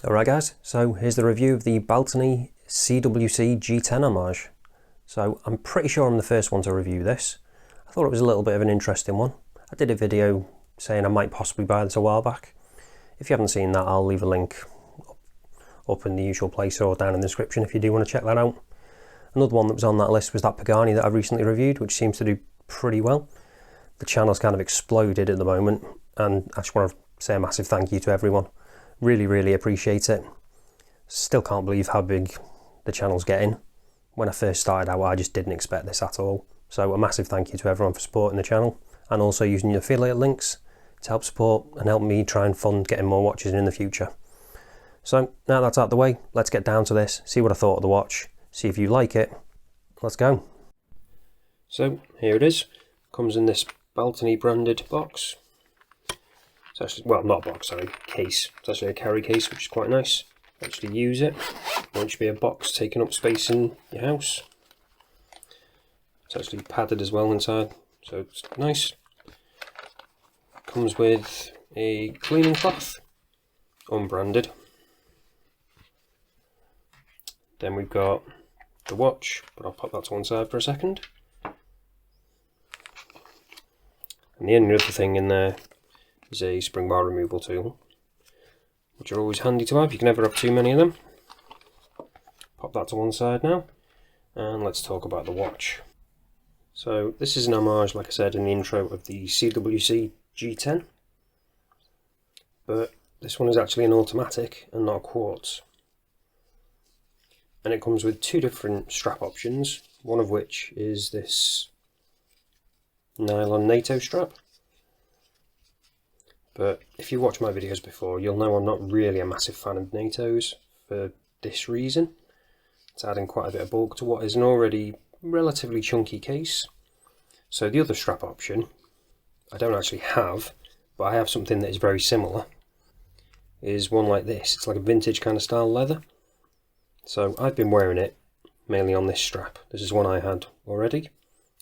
Alright guys, so here's the review of the Baltany G10 Homage. So I'm pretty sure I'm the first one to review this. I thought it was a little bit of an interesting one. I did a video saying I might possibly buy this a while back. If you haven't seen that, I'll leave a link up in the usual place or down in the description if you do want to check that out. Another one that was on that list was that Pagani that I've recently reviewed, which seems to do pretty well. The channel's kind of exploded at the moment, and I just want to say a massive thank you to everyone. Really appreciate it. Still can't believe how big the channel's getting. When I first started out, I just didn't expect this at all. So a massive thank you to everyone for supporting the channel and also using your affiliate links to help support and help me try and fund getting more watches in the future. So now that's out of the way, let's get down to this, see what I thought of the watch, see if you like it. Let's go. So here it is. Comes in this Baltany branded box. It's actually, well, not a box, sorry, case. It's actually a carry case, which is quite nice. Actually use it. Won't just be a box taking up space in your house. It's actually padded as well inside, so it's nice. Comes with a cleaning cloth, unbranded. Then we've got the watch, but I'll pop that to one side for a second. And the only other thing in there is a spring bar removal tool, which are always handy to have. You can never have too many of them. Pop that to one side now, and let's talk about the watch. So this is an homage, like I said in the intro, of the CWC G10, but this one is actually an automatic and not a quartz. And it comes with two different strap options, one of which is this nylon NATO strap. But if you watch my videos before, you'll know I'm not really a massive fan of NATOs for this reason. It's adding quite a bit of bulk to what is an already relatively chunky case. So the other strap option, I don't actually have, but I have something that is very similar, is one like this. It's like a vintage kind of style leather. So I've been wearing it mainly on this strap. This is one I had already.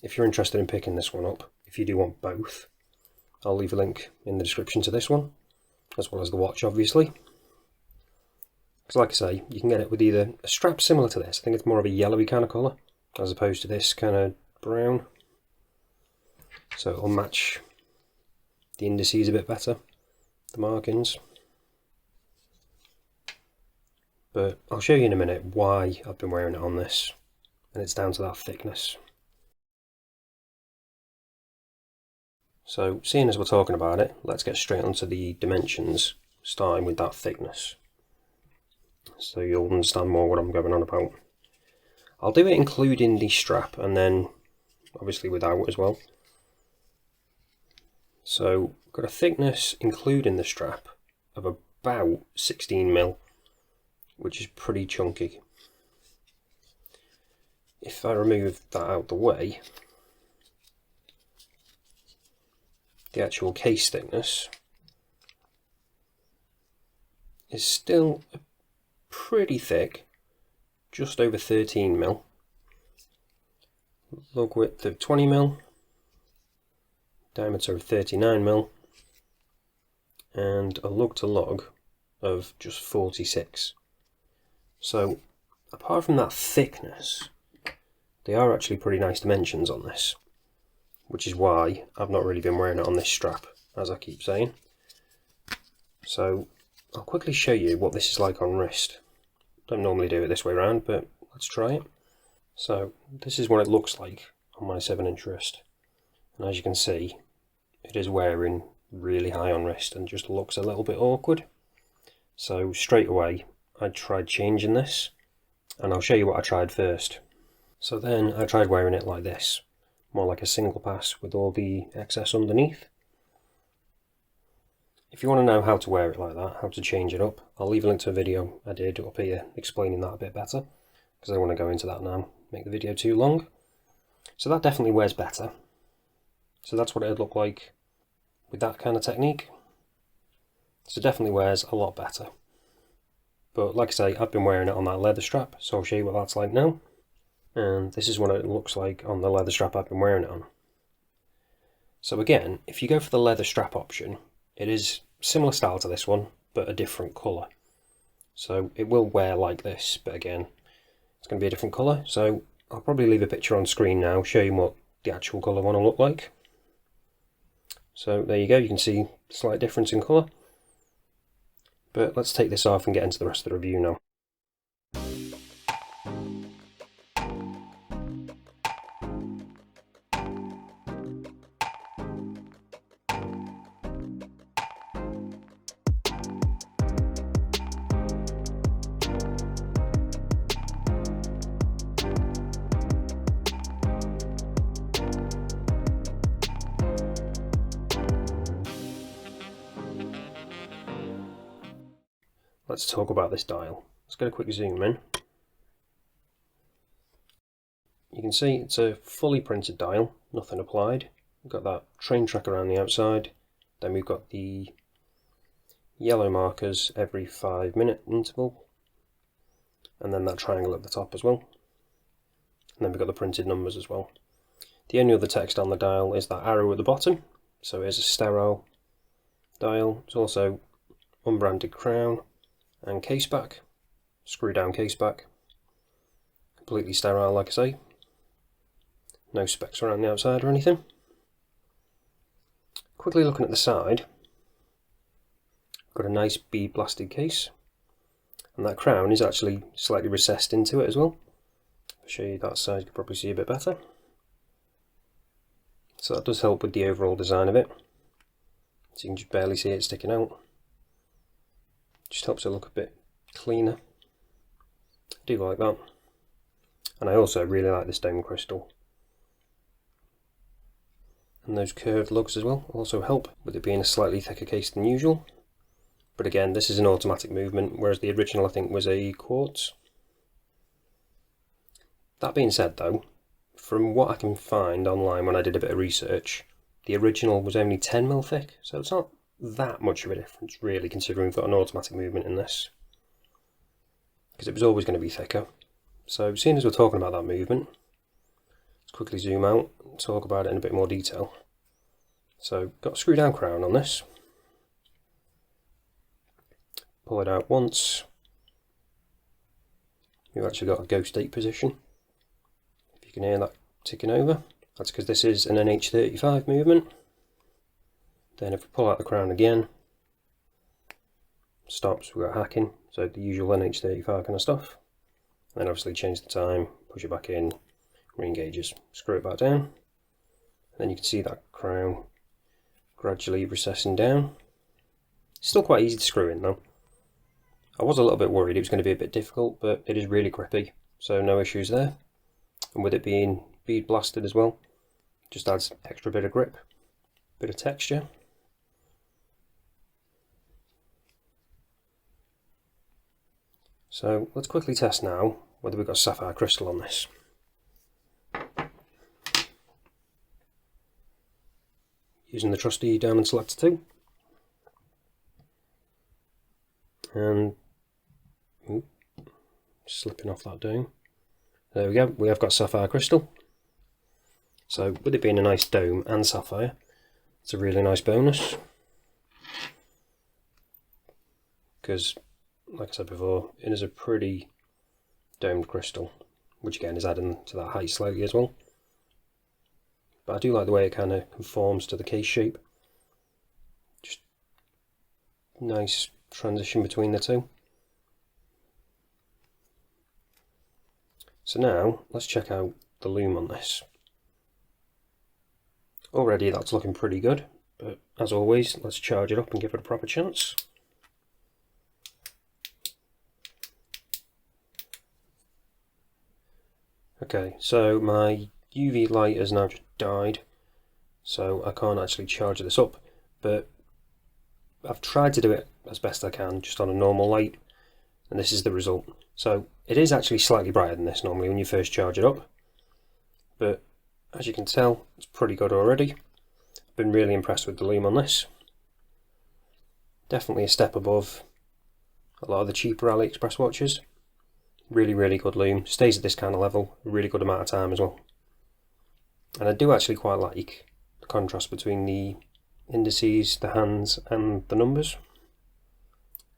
If you're interested in picking this one up, if you do want both, I'll leave a link in the description to this one, as well as the watch, obviously. Because like I say, you can get it with either a strap similar to this. I think it's more of a yellowy kind of colour, as opposed to this kind of brown. So it'll match the indices a bit better, the markings. But I'll show you in a minute why I've been wearing it on this, and it's down to that thickness. So, seeing as we're talking about it, let's get straight onto the dimensions, starting with that thickness. So you'll understand more what I'm going on about. I'll do it including the strap, and then obviously without as well. So, got a thickness including the strap of about 16mm, which is pretty chunky. If I remove that out the way, the actual case thickness is still pretty thick, just over 13mm, lug width of 20mm, diameter of 39mm, and a lug to lug of just 46. So apart from that thickness, they are actually pretty nice dimensions on this, which is why I've not really been wearing it on this strap, as I keep saying. So I'll quickly show you what this is like on wrist. Don't normally do it this way around, but let's try it. So this is what it looks like on my 7-inch wrist, and as you can see, it is wearing really high on wrist and just looks a little bit awkward. So straight away I tried changing this, and I'll show you what I tried first. So then I tried wearing it like this, more like a single pass with all the excess underneath. If you want to know how to wear it like that, how to change it up, I'll leave a link to a video I did up here explaining that a bit better, because I don't want to go into that now, make the video too long. So that definitely wears better. So that's what it'd look like with that kind of technique. So it definitely wears a lot better. But like I say, I've been wearing it on that leather strap, so I'll show you what that's like now. And this is what it looks like on the leather strap I've been wearing it on. So again, if you go for the leather strap option, it is similar style to this one, but a different colour. so it will wear like this, but again, it's going to be a different colour. So I'll probably leave a picture on screen now, show you what the actual colour one will look like. So there you go, you can see a slight difference in colour. But let's take this off and get into the rest of the review now. Let's talk about this dial. Let's get a quick zoom in. You can see it's a fully printed dial, nothing applied. We've got that train track around the outside, then we've got the yellow markers every 5-minute interval, and then that triangle at the top as well. And then we've got the printed numbers as well. The only other text on the dial is that arrow at the bottom, so it is a sterile dial. It's also unbranded crown and case back, screw down case back, completely sterile like I say, no specks around the outside or anything. Quickly looking at the side, got a nice bead blasted case, and that crown is actually slightly recessed into it as well. I'll show you that side, you can probably see a bit better. So that does help with the overall design of it, so you can just barely see it sticking out. Just helps it look a bit cleaner. I do like that. And I also really like this dome crystal. And those curved lugs as well also help with it being a slightly thicker case than usual. But again, this is an automatic movement, whereas the original I think was a quartz. That being said though, from what I can find online when I did a bit of research, the original was only 10mm thick, so it's not that much of a difference really, considering we've got an automatic movement in this, because it was always going to be thicker. So seeing as we're talking about that movement, let's quickly zoom out and talk about it in a bit more detail. So got a screw down crown on this, pull it out once, we've actually got a ghost 8 position, if you can hear that ticking over, that's because this is an NH35 movement. Then if we pull out the crown again, stops, we've got hacking, so the usual NH35 kind of stuff. And then obviously change the time, push it back in, re-engages, screw it back down. And then you can see that crown gradually recessing down. Still quite easy to screw in though. I was a little bit worried it was going to be a bit difficult, but it is really grippy, so no issues there. And with it being bead blasted as well, just adds extra bit of grip, bit of texture. So let's quickly test now whether we've got sapphire crystal on this. Using the trusty diamond selector 2. And slipping off that dome. There we go, we have got sapphire crystal. So with it being a nice dome and sapphire, it's a really nice bonus. Because like I said before, it is a pretty domed crystal, which again is adding to that height slightly as well. But I do like the way it kind of conforms to the case shape. Just nice transition between the two. So now let's check out the loom on this. Already that's looking pretty good, but as always, let's charge it up and give it a proper chance. Okay, so my UV light has now just died, so I can't actually charge this up, but I've tried to do it as best I can just on a normal light, and this is the result. So it is actually slightly brighter than this normally when you first charge it up, but as you can tell, it's pretty good already. I've been really impressed with the loom on this. Definitely a step above a lot of the cheaper AliExpress watches. Really, really good loom. Stays at this kind of level a really good amount of time as well. And I do actually quite like the contrast between the indices, the hands and the numbers.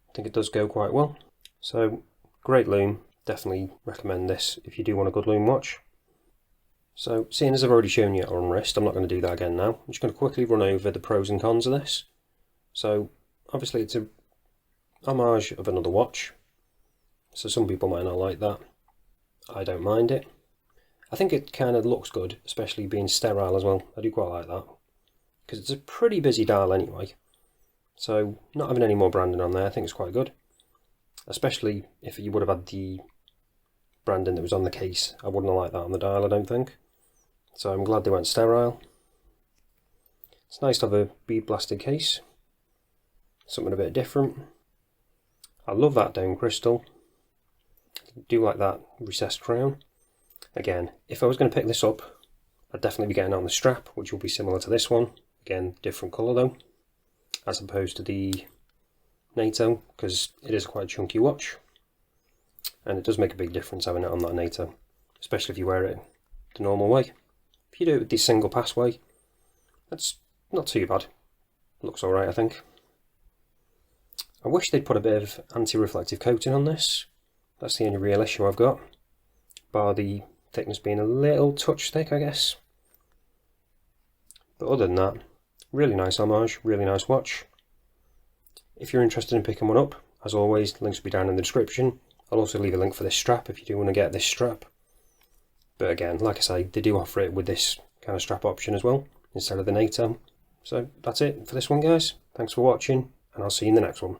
I think it does go quite well. So great loom, definitely recommend this if you do want a good loom watch. So seeing as I've already shown you on wrist, I'm not going to do that again now. I'm just going to quickly run over the pros and cons of this. So obviously it's a homage of another watch, so some people might not like that. I don't mind it. I think it kind of looks good, especially being sterile as well. I do quite like that, because it's a pretty busy dial anyway. So not having any more branding on there I think is quite good, especially if you would have had the branding that was on the case. I wouldn't have liked that on the dial, I don't think. So I'm glad they went sterile. It's nice to have a bead blasted case, something a bit different. I love that dome crystal. I do like that recessed crown. Again, if I was going to pick this up, I'd definitely be getting it on the strap, which will be similar to this one. Again, different colour though, as opposed to the NATO, because it is quite a chunky watch. And it does make a big difference having it on that NATO, especially if you wear it the normal way. If you do it with the single pass way, that's not too bad. Looks alright, I think. I wish they'd put a bit of anti-reflective coating on this. That's the only real issue I've got, bar the thickness being a little touch thick, I guess. But other than that, really nice homage, really nice watch. If you're interested in picking one up, as always, links will be down in the description. I'll also leave a link for this strap if you do want to get this strap. But again, like I say, they do offer it with this kind of strap option as well, instead of the NATO. So that's it for this one, guys. Thanks for watching, and I'll see you in the next one.